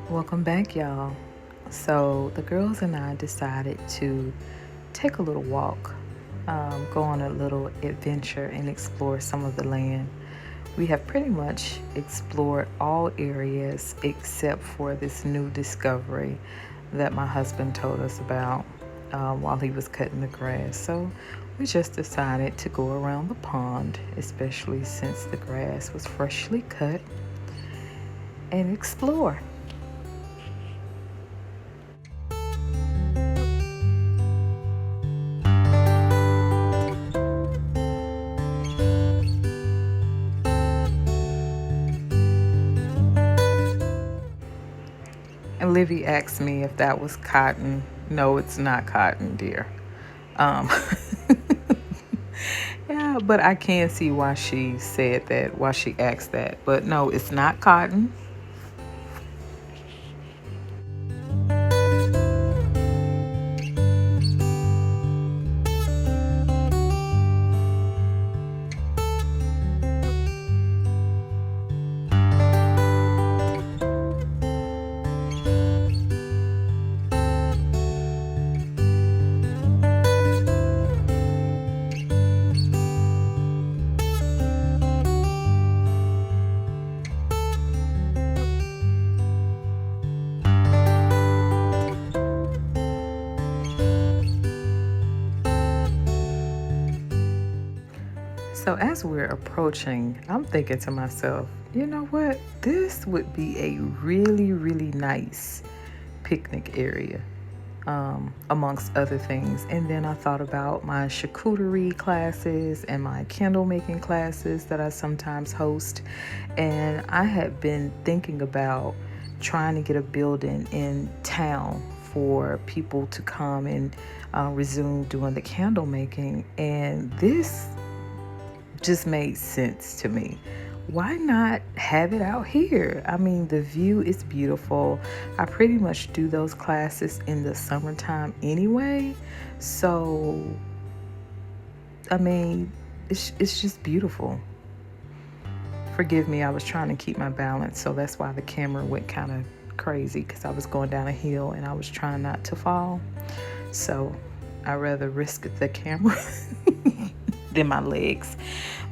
Welcome back, y'all. So, the girls and I decided to take a little walk, go on a little adventure, and explore some of the land. We have pretty much explored all areas except for this new discovery that my husband told us about while he was cutting the grass. So, we just decided to go around the pond, especially since the grass was freshly cut, and explore. And Livy asked me if that was cotton. No, it's not cotton, dear. Um, yeah, but I can see why she said that, why she asked that. But no, it's not cotton. So as we're approaching, I'm thinking to myself, you know what? This would be a really, really nice picnic area, amongst other things. And then I thought about my charcuterie classes and my candle making classes that I sometimes host. And I had been thinking about trying to get a building in town for people to come and resume doing the candle making. And this just made sense to me. Why not have it out here? I mean, the view is beautiful. I pretty much do those classes in the summertime anyway. So, I mean, it's just beautiful. Forgive me, I was trying to keep my balance, so that's why the camera went kind of crazy because I was going down a hill and I was trying not to fall. So, I rather risk the camera than my legs.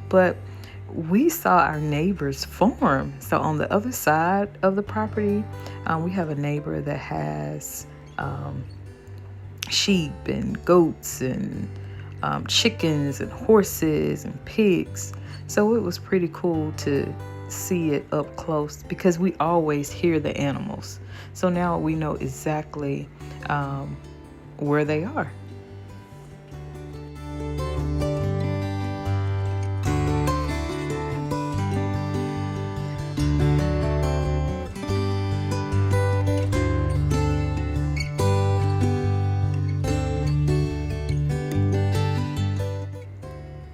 But we saw our neighbor's farm. So on the other side of the property, we have a neighbor that has sheep and goats and chickens and horses and pigs. So it was pretty cool to see it up close because we always hear the animals. So now we know exactly where they are.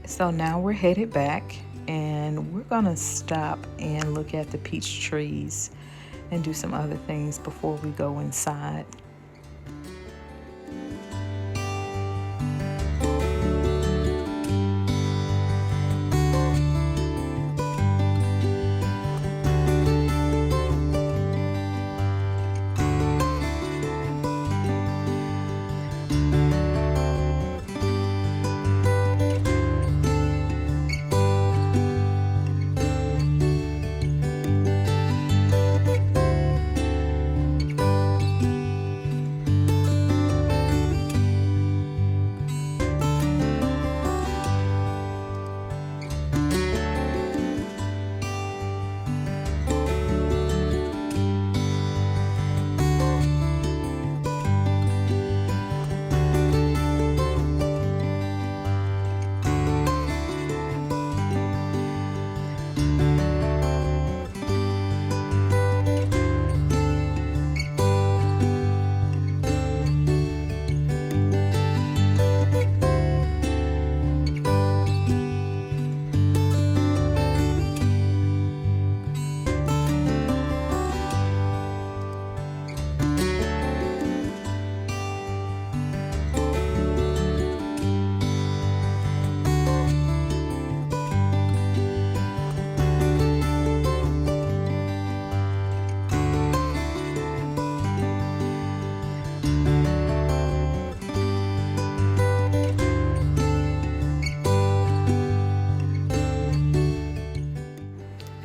So now we're headed back and we're gonna stop and look at the peach trees and do some other things before we go inside.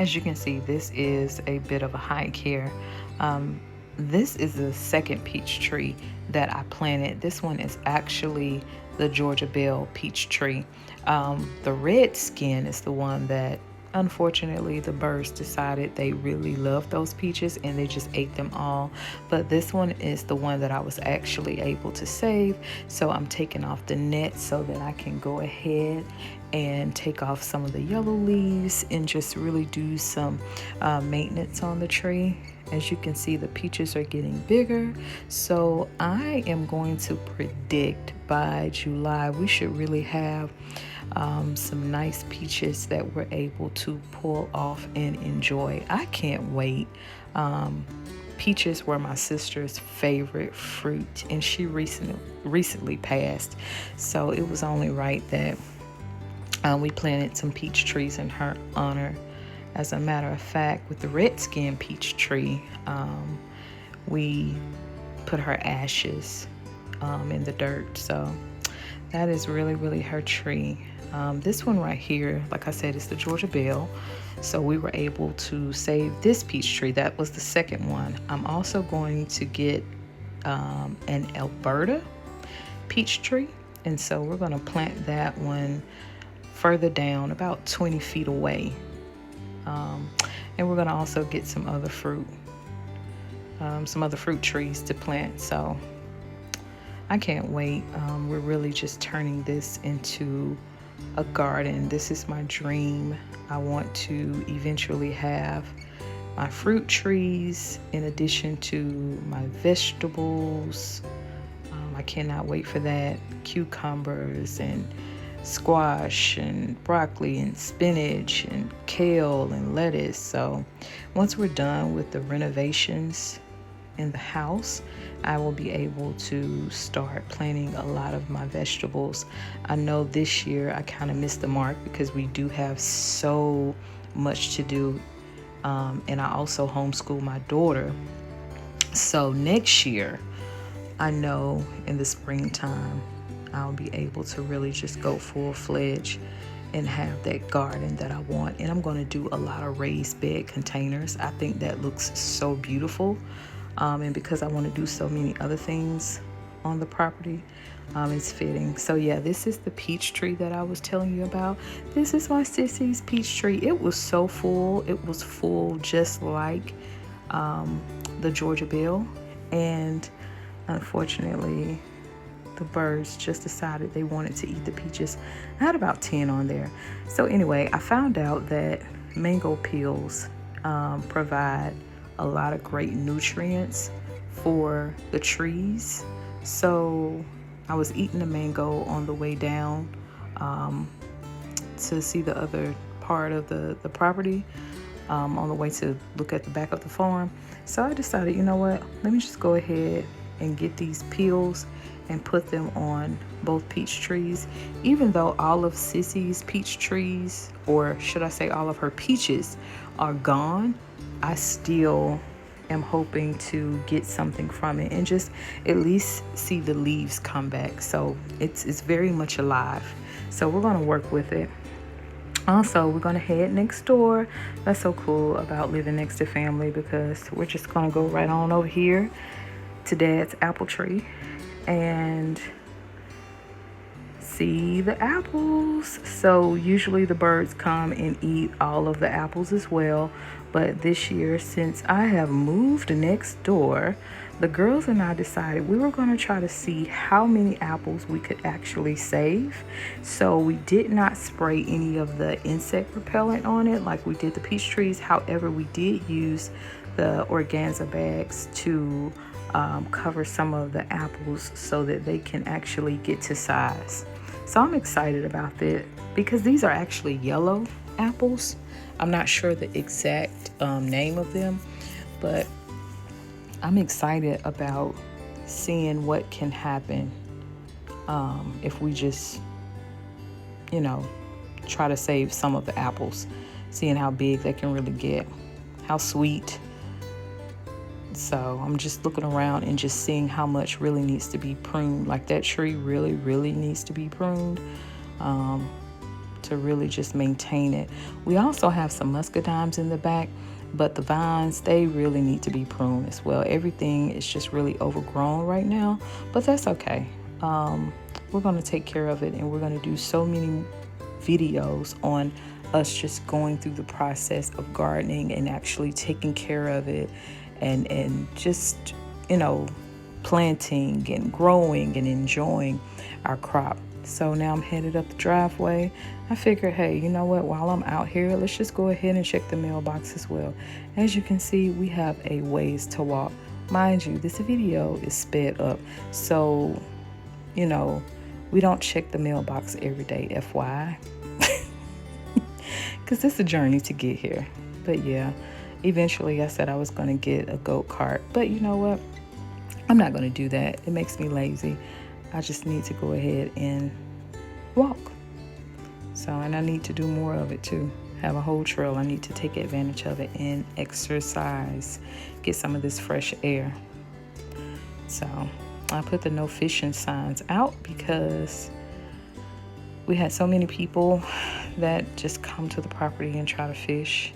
As you can see, this is a bit of a hike here. This is the second peach tree that I planted. This one is actually the Georgia Belle peach tree. The red skin is the one that unfortunately the birds decided they really loved those peaches and they just ate them all. But this one is the one that I was actually able to save. So I'm taking off the net so that I can go ahead and take off some of the yellow leaves and just really do some maintenance on the tree. As you can see, the peaches are getting bigger. So I am going to predict by July, we should really have some nice peaches that we're able to pull off and enjoy. I can't wait. Peaches were my sister's favorite fruit, and she recently passed. So it was only right that we planted some peach trees in her honor. As a matter of fact, with the red skin peach tree, we put her ashes in the dirt. So that is really her tree. This one right here, like I said, is the Georgia Belle. So we were able to save this peach tree. That was the second one. I'm also going to get an Alberta peach tree. And so we're going to plant that one further down, about 20 feet away. And we're going to also get some other fruit trees to plant. So I can't wait. We're really just turning this into a garden. This is my dream. I want to eventually have my fruit trees in addition to my vegetables. I cannot wait for that. Cucumbers and squash and broccoli and spinach and kale and lettuce. So once we're done with the renovations in the house, I will be able to start planting a lot of my vegetables. I know this year I kind of missed the mark because we do have so much to do, and I also homeschool my daughter. So next year, I know in the springtime I'll be able to really just go full-fledged and have that garden that I want. And I'm going to do a lot of raised bed containers. I think that looks so beautiful. And because I want to do so many other things on the property, it's fitting. So yeah, this is the peach tree that I was telling you about. This is my sissy's peach tree. It was so full. It was full just like the Georgia Belle. And unfortunately, the birds just decided they wanted to eat the peaches. I had about 10 on there. So anyway, I found out that mango peels provide a lot of great nutrients for the trees. So I was eating the mango on the way down to see the other part of the property, on the way to look at the back of the farm. So I decided, you know what, let me just go ahead and get these peels and put them on both peach trees. Even though all of Sissy's peach trees, or should I say all of her peaches, are gone, I still am hoping to get something from it and just at least see the leaves come back. So it's very much alive. So we're going to work with it. Also, we're going to head next door. That's so cool about living next to family, because we're just going to go right on over here to Dad's apple tree and see the apples. So usually the birds come and eat all of the apples as well. But this year, since I have moved next door, the girls and I decided we were going to try to see how many apples we could actually save. So we did not spray any of the insect repellent on it like we did the peach trees. However, we did use the organza bags to cover some of the apples so that they can actually get to size. So I'm excited about that because these are actually yellow apples. I'm not sure the exact name of them, but I'm excited about seeing what can happen if we just, try to save some of the apples, seeing how big they can really get, how sweet. So I'm just looking around and just seeing how much really needs to be pruned. Like that tree really needs to be pruned to to really just maintain it. We also have some muscadines in the back, but the vines, they really need to be pruned as well. Everything is just really overgrown right now, but that's okay. We're going to take care of it, and we're going to do so many videos on us just going through the process of gardening and actually taking care of it, and just, planting and growing and enjoying our crop. So now I'm headed up the driveway. I figured, hey, you know what? While I'm out here, let's just go ahead and check the mailbox as well. As you can see, we have a ways to walk. Mind you, this video is sped up, so we don't check the mailbox every day, FYI, because it's a journey to get here. But yeah, eventually I said I was going to get a goat cart, but you know what? I'm not going to do that. It makes me lazy. I just need to go ahead and walk. So, and I need to do more of it too. Have a whole trail. I need to take advantage of it and exercise, get some of this fresh air. So I put the no fishing signs out because we had so many people that just come to the property and try to fish.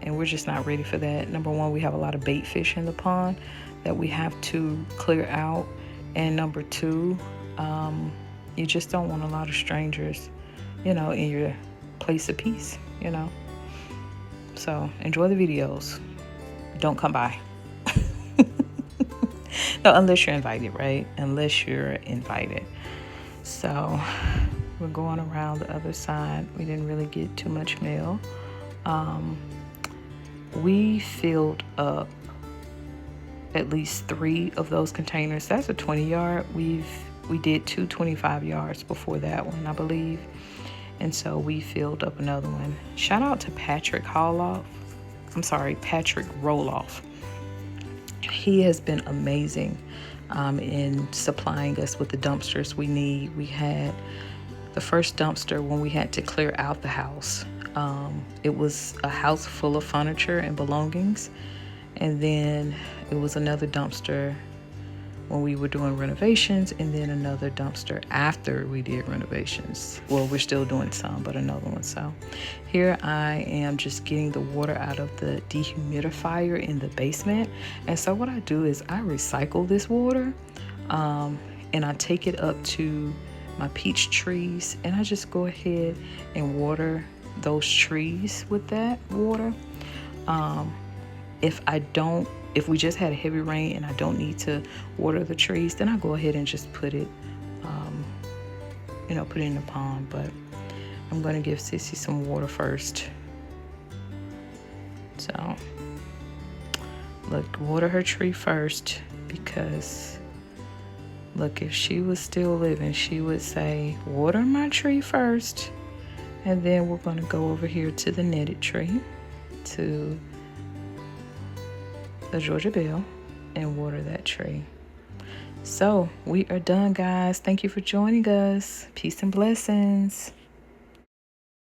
And we're just not ready for that. Number one, we have a lot of bait fish in the pond that we have to clear out. And number two, you just don't want a lot of strangers, in your place of peace, So enjoy the videos. Don't come by. No, unless you're invited, right? Unless you're invited. So we're going around the other side. We didn't really get too much mail. We filled up at least 3 of those containers. That's a 20-yard. We did 2 25-yards before that one, I believe. And so we filled up another one. Shout out to Patrick Roloff. He has been amazing in supplying us with the dumpsters we need. We had the first dumpster when we had to clear out the house. It was a house full of furniture and belongings. And then it was another dumpster when we were doing renovations, and then another dumpster after we did renovations. Well, we're still doing some, but another one. So here I am just getting the water out of the dehumidifier in the basement. And so what I do is I recycle this water, and I take it up to my peach trees, and I just go ahead and water those trees with that water. If we just had a heavy rain and I don't need to water the trees, then I go ahead and just put it in the pond. But I'm going to give Sissy some water first. So, look, water her tree first, because, look, if she was still living, she would say, water my tree first. And then we're going to go over here to the netted tree, to the Georgia Belle, and water that tree. So we are done, guys. Thank you for joining us. Peace and blessings.